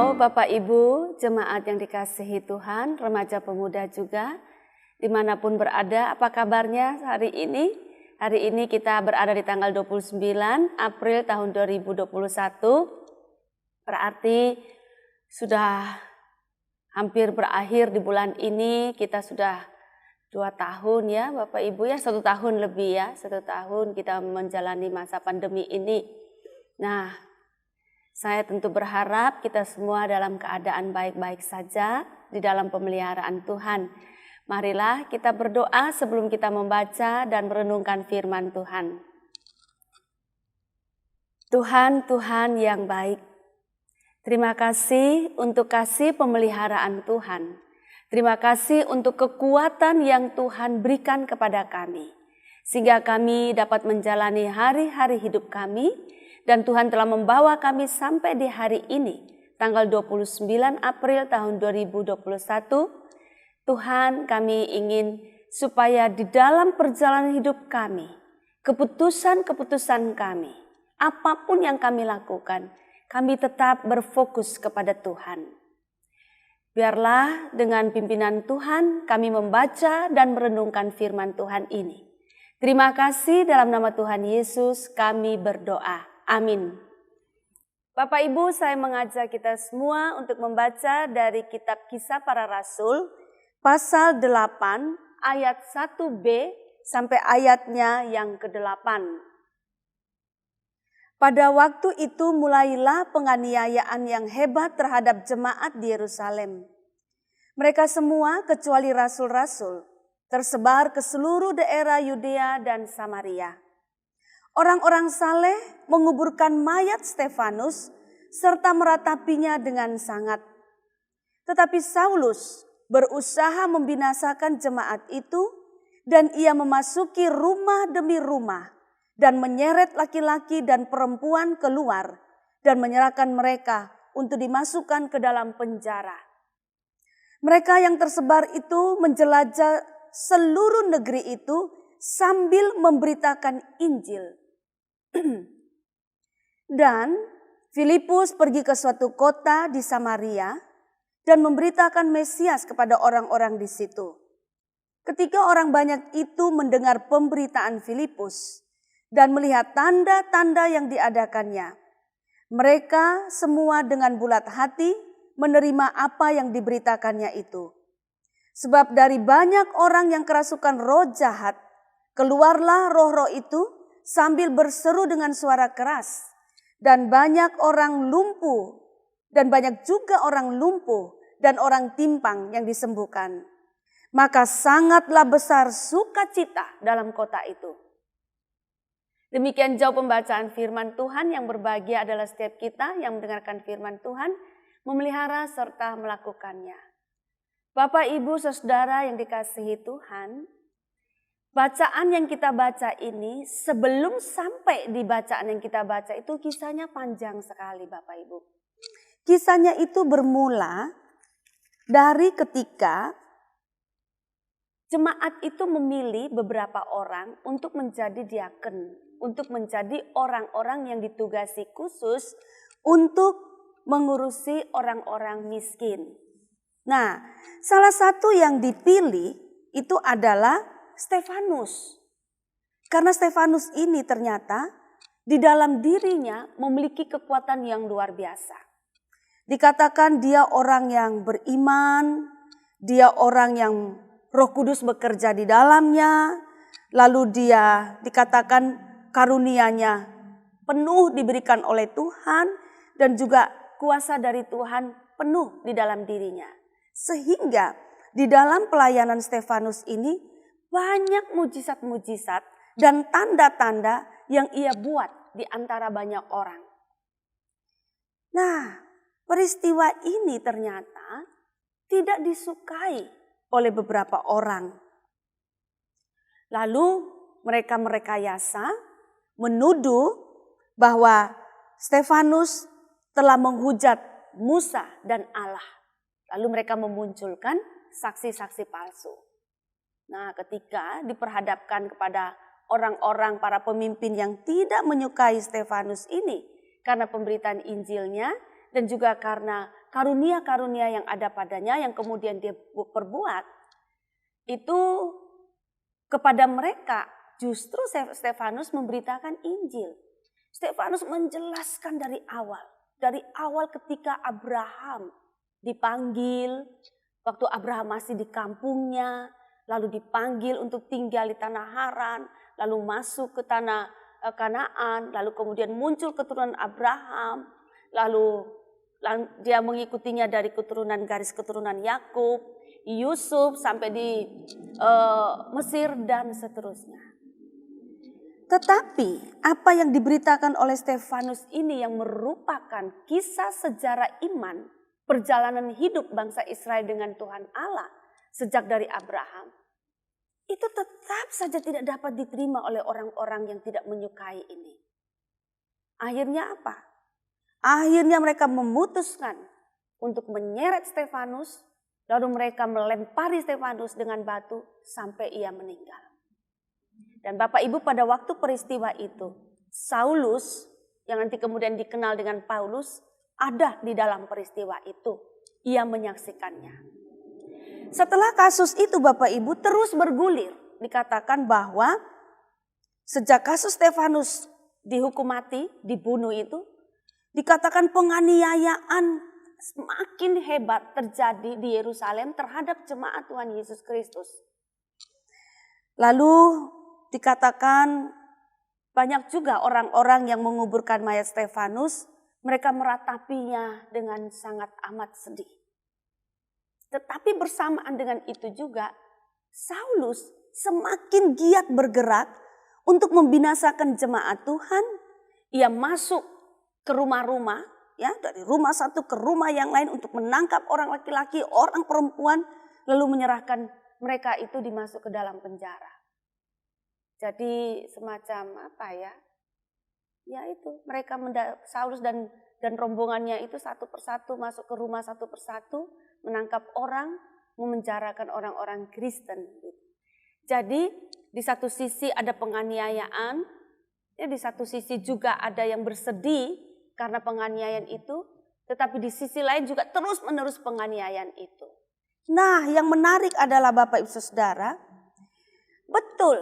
Halo Bapak Ibu, jemaat yang dikasihi Tuhan, remaja pemuda juga, dimanapun berada, apa kabarnya hari ini? Hari ini kita berada di tanggal 29 April tahun 2021, berarti sudah hampir berakhir di bulan ini, kita sudah 2 tahun ya Bapak Ibu ya, 1 tahun lebih ya, 1 tahun kita menjalani masa pandemi ini. Nah, saya tentu berharap kita semua dalam keadaan baik-baik saja di dalam pemeliharaan Tuhan. Marilah kita berdoa sebelum kita membaca dan merenungkan firman Tuhan. Tuhan yang baik, terima kasih untuk kasih pemeliharaan Tuhan. Terima kasih untuk kekuatan yang Tuhan berikan kepada kami, sehingga kami dapat menjalani hari-hari hidup kami. Dan Tuhan telah membawa kami sampai di hari ini, tanggal 29 April tahun 2021. Tuhan, kami ingin supaya di dalam perjalanan hidup kami, keputusan-keputusan kami, apapun yang kami lakukan, kami tetap berfokus kepada Tuhan. Biarlah dengan pimpinan Tuhan kami membaca dan merenungkan firman Tuhan ini. Terima kasih, dalam nama Tuhan Yesus kami berdoa. Amin. Bapak Ibu, saya mengajak kita semua untuk membaca dari kitab Kisah Para Rasul pasal 8 ayat 1b sampai ayatnya yang ke-8. Pada waktu itu mulailah penganiayaan yang hebat terhadap jemaat di Yerusalem. Mereka semua kecuali rasul-rasul tersebar ke seluruh daerah Yudea dan Samaria. Orang-orang saleh menguburkan mayat Stefanus serta meratapinya dengan sangat. Tetapi Saulus berusaha membinasakan jemaat itu dan ia memasuki rumah demi rumah dan menyeret laki-laki dan perempuan keluar dan menyerahkan mereka untuk dimasukkan ke dalam penjara. Mereka yang tersebar itu menjelajah seluruh negeri itu sambil memberitakan Injil. Dan Filipus pergi ke suatu kota di Samaria dan memberitakan Mesias kepada orang-orang di situ. Ketika orang banyak itu mendengar pemberitaan Filipus dan melihat tanda-tanda yang diadakannya, mereka semua dengan bulat hati menerima apa yang diberitakannya itu. Sebab dari banyak orang yang kerasukan roh jahat, keluarlah roh-roh itu sambil berseru dengan suara keras, dan banyak juga orang lumpuh dan orang timpang yang disembuhkan. Maka sangatlah besar sukacita dalam kota itu. Demikian jauh pembacaan firman Tuhan. Yang berbahagia adalah setiap kita yang mendengarkan firman Tuhan, memelihara serta melakukannya. Bapak, Ibu, Saudara yang dikasihi Tuhan, bacaan yang kita baca ini, sebelum sampai di bacaan yang kita baca itu kisahnya panjang sekali Bapak Ibu. Kisahnya itu bermula dari ketika jemaat itu memilih beberapa orang untuk menjadi diaken, untuk menjadi orang-orang yang ditugasi khusus untuk mengurusi orang-orang miskin. Nah, salah satu yang dipilih itu adalah Stefanus. Karena Stefanus ini ternyata di dalam dirinya memiliki kekuatan yang luar biasa. Dikatakan dia orang yang beriman, dia orang yang Roh Kudus bekerja di dalamnya, lalu dia dikatakan karunia-Nya penuh diberikan oleh Tuhan dan juga kuasa dari Tuhan penuh di dalam dirinya. Sehingga di dalam pelayanan Stefanus ini banyak mujizat-mujizat dan tanda-tanda yang ia buat di antara banyak orang. Nah, peristiwa ini ternyata tidak disukai oleh beberapa orang. Lalu mereka merekayasa, menuduh bahwa Stefanus telah menghujat Musa dan Allah. Lalu mereka memunculkan saksi-saksi palsu. Nah, ketika diperhadapkan kepada orang-orang para pemimpin yang tidak menyukai Stefanus ini karena pemberitaan Injilnya dan juga karena karunia-karunia yang ada padanya yang kemudian dia perbuat, itu kepada mereka justru Stefanus memberitakan Injil. Stefanus menjelaskan dari awal ketika Abraham dipanggil, waktu Abraham masih di kampungnya, lalu dipanggil untuk tinggal di tanah Haran, lalu masuk ke tanah Kanaan, lalu kemudian muncul keturunan Abraham, lalu dia mengikutinya dari garis keturunan Yakub, Yusuf sampai di Mesir dan seterusnya. Tetapi apa yang diberitakan oleh Stefanus ini yang merupakan kisah sejarah iman, perjalanan hidup bangsa Israel dengan Tuhan Allah sejak dari Abraham, itu tetap saja tidak dapat diterima oleh orang-orang yang tidak menyukai ini. Akhirnya apa? Akhirnya mereka memutuskan untuk menyeret Stefanus, lalu mereka melempari Stefanus dengan batu sampai ia meninggal. Dan Bapak Ibu, pada waktu peristiwa itu, Saulus yang nanti kemudian dikenal dengan Paulus ada di dalam peristiwa itu. Ia menyaksikannya. Setelah kasus itu Bapak Ibu terus bergulir. Dikatakan bahwa sejak kasus Stefanus dihukum mati, dibunuh itu, dikatakan penganiayaan semakin hebat terjadi di Yerusalem terhadap jemaat Tuhan Yesus Kristus. Lalu dikatakan banyak juga orang-orang yang menguburkan mayat Stefanus, mereka meratapinya dengan sangat amat sedih. Tetapi bersamaan dengan itu juga, Saulus semakin giat bergerak untuk membinasakan jemaat Tuhan. Ia masuk ke rumah-rumah, ya, dari rumah satu ke rumah yang lain untuk menangkap orang laki-laki, orang perempuan, lalu menyerahkan mereka itu dimasuk ke dalam penjara. Jadi semacam apa ya? Ya itu, mereka Saulus dan rombongannya itu satu persatu masuk ke rumah satu persatu, menangkap orang, memenjarakan orang-orang Kristen. Jadi di satu sisi ada penganiayaan, ya di satu sisi juga ada yang bersedih karena penganiayaan itu, tetapi di sisi lain juga terus-menerus penganiayaan itu. Nah, yang menarik adalah Bapak Ibu Saudara, betul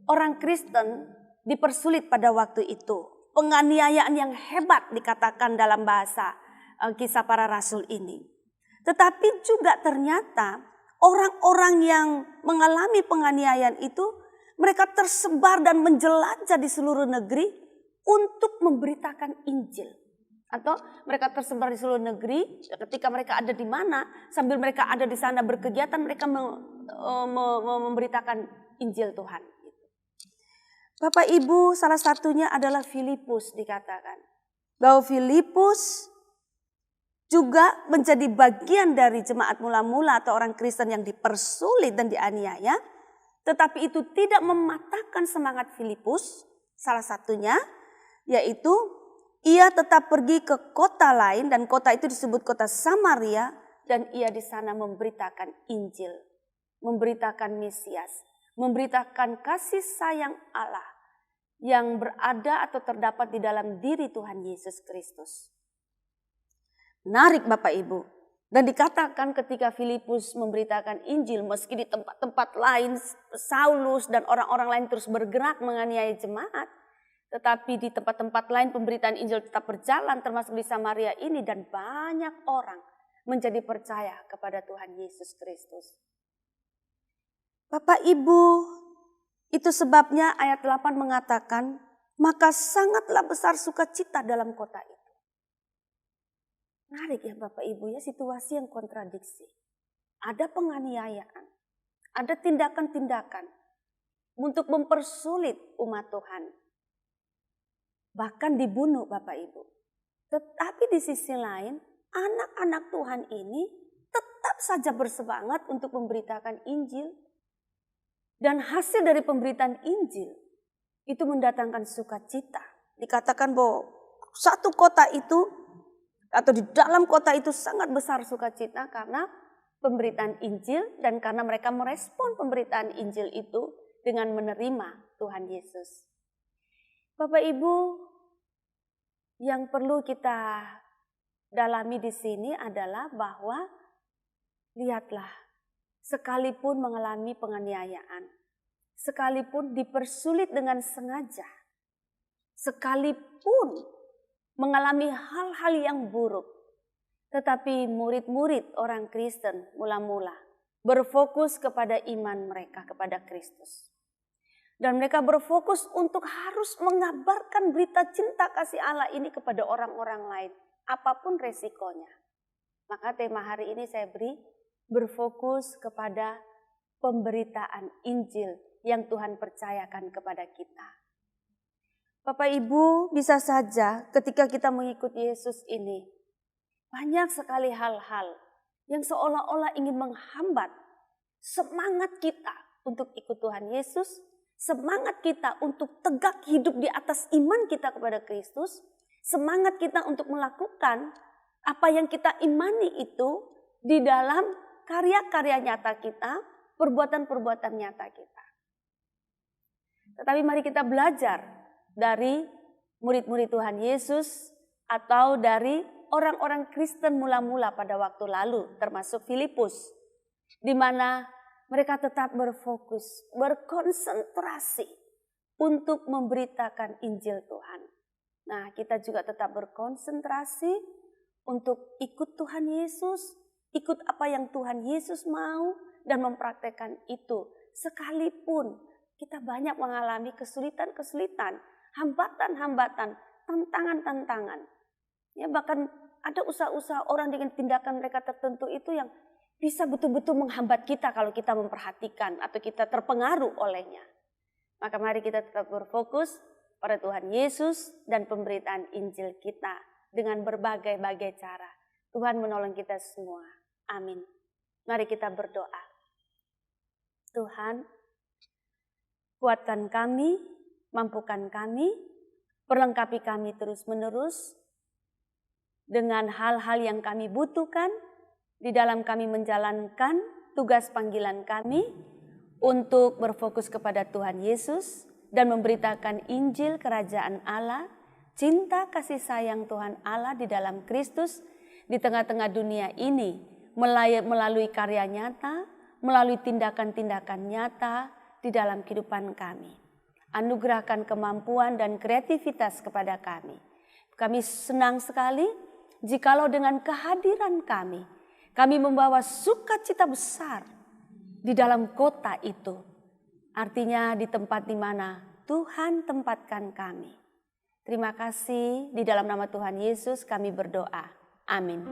orang Kristen dipersulit pada waktu itu. Penganiayaan yang hebat dikatakan dalam bahasa Kisah Para Rasul ini. Tetapi juga ternyata orang-orang yang mengalami penganiayaan itu, mereka tersebar dan menjelajah di seluruh negeri untuk memberitakan Injil. Atau mereka tersebar di seluruh negeri, ketika mereka ada di mana, sambil mereka ada di sana berkegiatan, mereka memberitakan Injil Tuhan. Bapak Ibu, salah satunya adalah Filipus dikatakan. Bahwa Filipus juga menjadi bagian dari jemaat mula-mula atau orang Kristen yang dipersulit dan dianiaya. Tetapi itu tidak mematahkan semangat Filipus. Salah satunya yaitu ia tetap pergi ke kota lain dan kota itu disebut kota Samaria. Dan ia di sana memberitakan Injil, memberitakan Mesias, memberitakan kasih sayang Allah yang berada atau terdapat di dalam diri Tuhan Yesus Kristus. Menarik Bapak Ibu. Dan dikatakan ketika Filipus memberitakan Injil, meski di tempat-tempat lain Saulus dan orang-orang lain terus bergerak menganiaya jemaat, tetapi di tempat-tempat lain pemberitaan Injil tetap berjalan, termasuk di Samaria ini, dan banyak orang menjadi percaya kepada Tuhan Yesus Kristus. Bapak Ibu, itu sebabnya ayat 8 mengatakan, maka sangatlah besar sukacita dalam kota itu. Menarik ya Bapak Ibu ya, situasi yang kontradiksi. Ada penganiayaan, ada tindakan-tindakan untuk mempersulit umat Tuhan. Bahkan dibunuh Bapak Ibu. Tetapi di sisi lain, anak-anak Tuhan ini tetap saja bersemangat untuk memberitakan Injil. Dan hasil dari pemberitaan Injil itu mendatangkan sukacita. Dikatakan bahwa satu kota itu atau di dalam kota itu sangat besar sukacita karena pemberitaan Injil dan karena mereka merespon pemberitaan Injil itu dengan menerima Tuhan Yesus. Bapak Ibu, yang perlu kita dalami di sini adalah bahwa lihatlah, sekalipun mengalami penganiayaan, sekalipun dipersulit dengan sengaja, sekalipun mengalami hal-hal yang buruk, tetapi murid-murid orang Kristen mula-mula berfokus kepada iman mereka kepada Kristus. Dan mereka berfokus untuk harus mengabarkan berita cinta kasih Allah ini kepada orang-orang lain, apapun resikonya. Maka tema hari ini saya beri berfokus kepada pemberitaan Injil yang Tuhan percayakan kepada kita. Bapak Ibu, bisa saja ketika kita mengikuti Yesus ini, banyak sekali hal-hal yang seolah-olah ingin menghambat semangat kita untuk ikut Tuhan Yesus, semangat kita untuk tegak hidup di atas iman kita kepada Kristus, semangat kita untuk melakukan apa yang kita imani itu di dalam karya-karya nyata kita, perbuatan-perbuatan nyata kita. Tetapi mari kita belajar dari murid-murid Tuhan Yesus atau dari orang-orang Kristen mula-mula pada waktu lalu, termasuk Filipus, di mana mereka tetap berfokus, berkonsentrasi untuk memberitakan Injil Tuhan. Nah, kita juga tetap berkonsentrasi untuk ikut Tuhan Yesus, ikut apa yang Tuhan Yesus mau dan mempraktekkan itu. Sekalipun kita banyak mengalami kesulitan-kesulitan, hambatan-hambatan, tantangan-tantangan. Ya, bahkan ada usaha-usaha orang dengan tindakan mereka tertentu itu yang bisa betul-betul menghambat kita kalau kita memperhatikan atau kita terpengaruh olehnya. Maka mari kita tetap berfokus pada Tuhan Yesus dan pemberitaan Injil kita dengan berbagai-bagai cara. Tuhan menolong kita semua. Amin. Mari kita berdoa. Tuhan, kuatkan kami, mampukan kami, perlengkapi kami terus-menerus dengan hal-hal yang kami butuhkan di dalam kami menjalankan tugas panggilan kami untuk berfokus kepada Tuhan Yesus dan memberitakan Injil Kerajaan Allah, cinta kasih sayang Tuhan Allah di dalam Kristus di tengah-tengah dunia ini melalui karya nyata, melalui tindakan-tindakan nyata di dalam kehidupan kami. Anugerahkan kemampuan dan kreativitas kepada kami. Kami senang sekali jikalau dengan kehadiran kami membawa sukacita besar di dalam kota itu. Artinya di tempat di mana Tuhan tempatkan kami. Terima kasih, di dalam nama Tuhan Yesus kami berdoa. Amin.